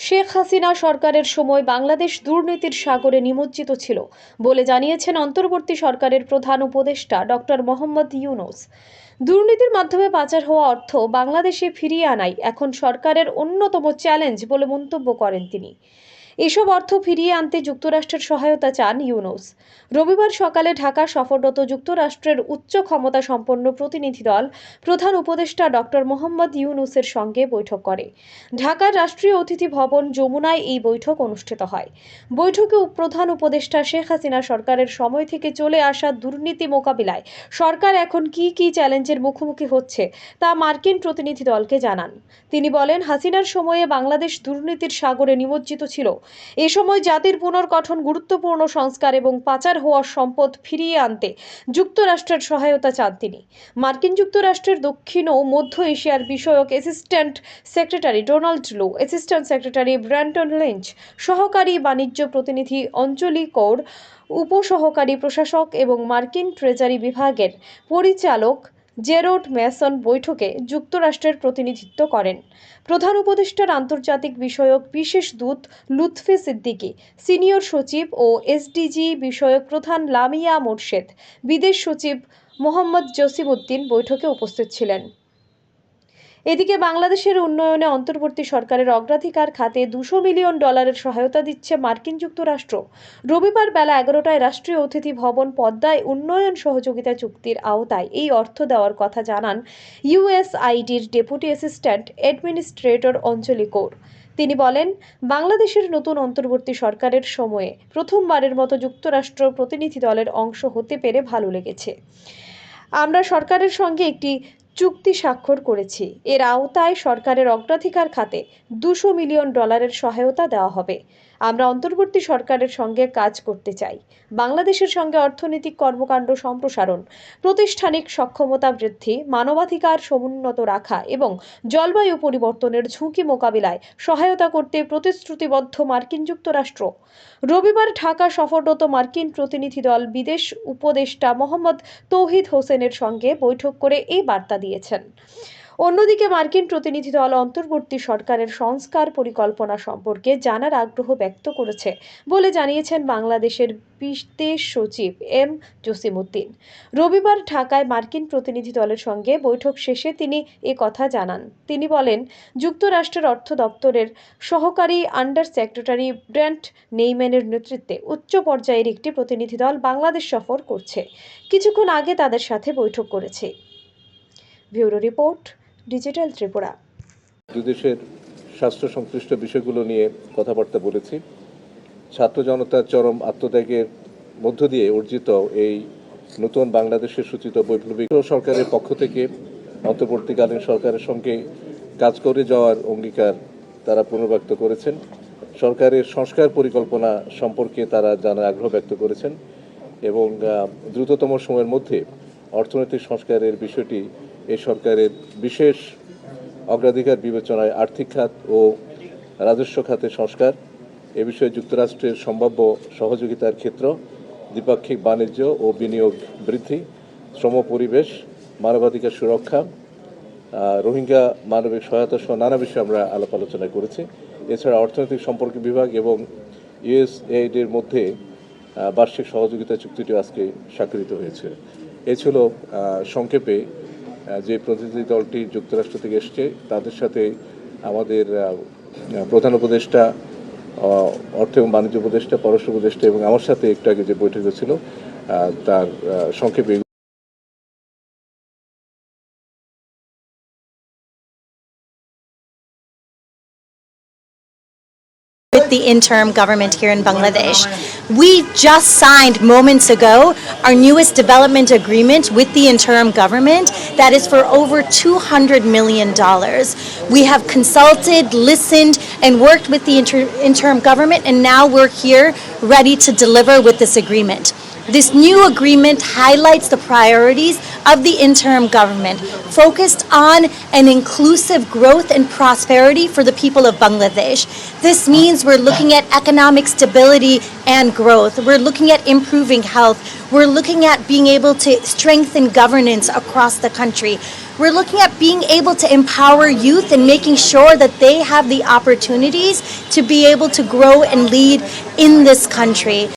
শেখ হাসিনা সরকারের সময় বাংলাদেশ দুর্নীতির সাগরে নিমজ্জিত ছিল বলে জানিয়েছেন অন্তর্বর্তী সরকারের প্রধান উপদেষ্টা ডক্টর মোহাম্মদ ইউনূস। দুর্নীতির মাধ্যমে পাচার হওয়া অর্থ বাংলাদেশে ফিরিয়ে আনাই এখন সরকারের অন্যতম চ্যালেঞ্জ বলে মন্তব্য করেন তিনি। এসব অর্থ ফিরিয়ে আনতে যুক্তরাষ্ট্রের সহায়তা চান ইউনূস। রবিবার সকালে ঢাকা সফররত যুক্তরাষ্ট্রের উচ্চ ক্ষমতা সম্পন্ন প্রতিনিধি দল প্রধান উপদেষ্টা ডক্টর মোহাম্মদ ইউনূসের সঙ্গে বৈঠক করে। ঢাকার রাষ্ট্রীয় অতিথি ভবন যমুনায় এই বৈঠক অনুষ্ঠিত হয়। বৈঠকে প্রধান উপদেষ্টা শেখ হাসিনা সরকারের সময় থেকে চলে আসা দুর্নীতি মোকাবিলায় সরকার এখন কি চ্যালেঞ্জের মুখোমুখি হচ্ছে তা মার্কিন প্রতিনিধি দলকে জানান। তিনি বলেন, হাসিনার সময়ে বাংলাদেশ দুর্নীতির সাগরে নিমজ্জিত ছিল। এ সময় জাতির পুনর্গঠন, গুরুত্বপূর্ণ সংস্কার এবং পাচার হওয়া সম্পদ ফিরিয়ে আনতে যুক্তরাষ্ট্রের সহায়তা চান তিনি। মার্কিন যুক্তরাষ্ট্রের দক্ষিণ ও মধ্য এশিয়ার বিষয়ক assistant secretary Donald Lu, assistant secretary Brendan Lynch, সহকারী বাণিজ্য প্রতিনিধি অঞ্জলি কৌর, উপসহকারী প্রশাসক এবং মার্কিন ট্রেজারি বিভাগের পরিচালক জেরোড ম্যাসন বৈঠকে যুক্তরাষ্ট্রের প্রতিনিধিত্ব করেন। প্রধান উপদেষ্টার আন্তর্জাতিক বিষয়ক বিশেষ দূত লুৎফি সিদ্দিকী, সিনিয়র সচিব ও এসডিজি বিষয়ক প্রধান লামিয়া মোর্শেদ, বিদেশ সচিব মোহাম্মদ জসিমউদ্দিন বৈঠকে উপস্থিত ছিলেন। এদিকে বাংলাদেশের উন্নয়নে অন্তর্বর্তী সরকারের অগ্রাধিকার খাতে $200 মিলিয়ন সহায়তা দিচ্ছে মার্কিন যুক্তরাষ্ট্র। রবিবার বেলা 11টায় রাষ্ট্রীয় অতিথি ভবন পদ্মায় উন্নয়ন সহযোগিতা চুক্তির আওতায় এই অর্থ দেওয়ার কথা জানান ইউএসআইডির ডেপুটি অ্যাসিস্ট্যান্ট অ্যাডমিনিস্ট্রেটর অঞ্জলি কৌর। তিনি বলেন, বাংলাদেশের নতুন অন্তর্বর্তী সরকারের সময়ে প্রথমবারের মতো যুক্তরাষ্ট্র প্রতিনিধি দলের অংশ হতে পেরে ভালো লেগেছে। আমরা সরকারের সঙ্গে একটি চুক্তি স্বাক্ষর করেছি। এর আওতায় সরকারের অগ্রাধিকার খাতে $200 মিলিয়ন সহায়তা দেওয়া হবে। আমরা অন্তর্বর্তী সরকারের সঙ্গে কাজ করতে চাই। বাংলাদেশের সঙ্গে অর্থনৈতিক কর্মকাণ্ড সম্প্রসারণ, প্রাতিষ্ঠানিক সক্ষমতা বৃদ্ধি, মানবাধিকার সমুন্নত রাখা এবং জলবায়ু পরিবর্তনের ঝুঁকি মোকাবিলায় সহায়তা করতে প্রতিশ্রুতিবদ্ধ মার্কিন যুক্তরাষ্ট্র। রবিবার ঢাকা সফররত মার্কিন প্রতিনিধি দল বিদেশ উপদেষ্টা মোহাম্মদ তৌহিদ হোসেনের সঙ্গে বৈঠক করে এই বার্তা দিয়েছেন। অন্যদিকে মার্কিন প্রতিনিধি দল অন্তর্বর্তী সরকারের সংস্কার পরিকল্পনা সম্পর্কে জানার আগ্রহ ব্যক্ত করেছে বলে জানিয়েছেন বাংলাদেশের বিদেশ সচিব এম জসিমউদ্দিন। রবিবার ঢাকায় মার্কিন প্রতিনিধি দলের সঙ্গে বৈঠক শেষে তিনি কথা জানান। তিনি বলেন, যুক্তরাষ্ট্রের অর্থ দপ্তরের সহকারী আন্ডার সেক্রেটারি ব্র্যান্ট নেইম্যানের নেতৃত্বে উচ্চ পর্যায়ের একটি প্রতিনিধি দল বাংলাদেশ সফর করছে। কিছুক্ষণ আগে তাদের সাথে বৈঠক করেছে। Bureau report, digital Tripura. দুদেশের স্বাস্থ্য সংশ্লিষ্ট বিষয়গুলো নিয়ে কথাবার্তা বলেছি। ছাত্র জনতার চরম আত্মত্যাগের মধ্য দিয়ে অর্জিত এই নতুন বাংলাদেশের সূচিত বৈপ্লবিক সরকারের পক্ষ থেকে অন্তর্বর্তীকালীন সরকারের সঙ্গে কাজ করে যাওয়ার অঙ্গীকার তারা পুনর্ব্যক্ত করেছেন। সরকারের সংস্কার পরিকল্পনা সম্পর্কে তারা জানার আগ্রহ ব্যক্ত করেছেন এবং দ্রুততম সময়ের মধ্যে অর্থনৈতিক সংস্কারের বিষয়টি এই সরকারের বিশেষ অগ্রাধিকার বিবেচনায় আর্থিক খাত ও রাজস্ব খাতে সংস্কার, এ বিষয়ে যুক্তরাষ্ট্রের সম্ভাব্য সহযোগিতার ক্ষেত্র, দ্বিপাক্ষিক বাণিজ্য ও বিনিয়োগ বৃদ্ধি, শ্রম পরিবেশ, মানবাধিকার সুরক্ষা, রোহিঙ্গা মানবিক সহায়তা সহ নানা বিষয়ে আমরা আলাপ আলোচনা করেছি। এছাড়া অর্থনৈতিক সম্পর্ক বিভাগ এবং ইউএসএইডের মধ্যে বার্ষিক সহযোগিতা চুক্তিটিও আজকে স্বাক্ষরিত হয়েছে। এ ছিল সংক্ষেপে যে প্রতিনিধি দলটি যুক্তরাষ্ট্র থেকে এসছে তাদের সাথে আমাদের প্রধান উপদেষ্টা, অর্থ এবং বাণিজ্য উপদেষ্টা, পররাষ্ট্র উপদেষ্টা এবং আমার সাথে একটু আগে যে বৈঠক ছিল তার সংক্ষেপে the interim government here in Bangladesh. We just signed moments ago our newest development agreement with the interim government that is for over $200 million. We have consulted, listened, and worked with the interim government, and now we're here ready to deliver with this agreement. This new agreement highlights the priorities of the interim government, focused on an inclusive growth and prosperity for the people of Bangladesh. This means we're looking at economic stability and growth. We're looking at improving health. We're looking at being able to strengthen governance across the country. We're looking at being able to empower youth and making sure that they have the opportunities to be able to grow and lead in this country.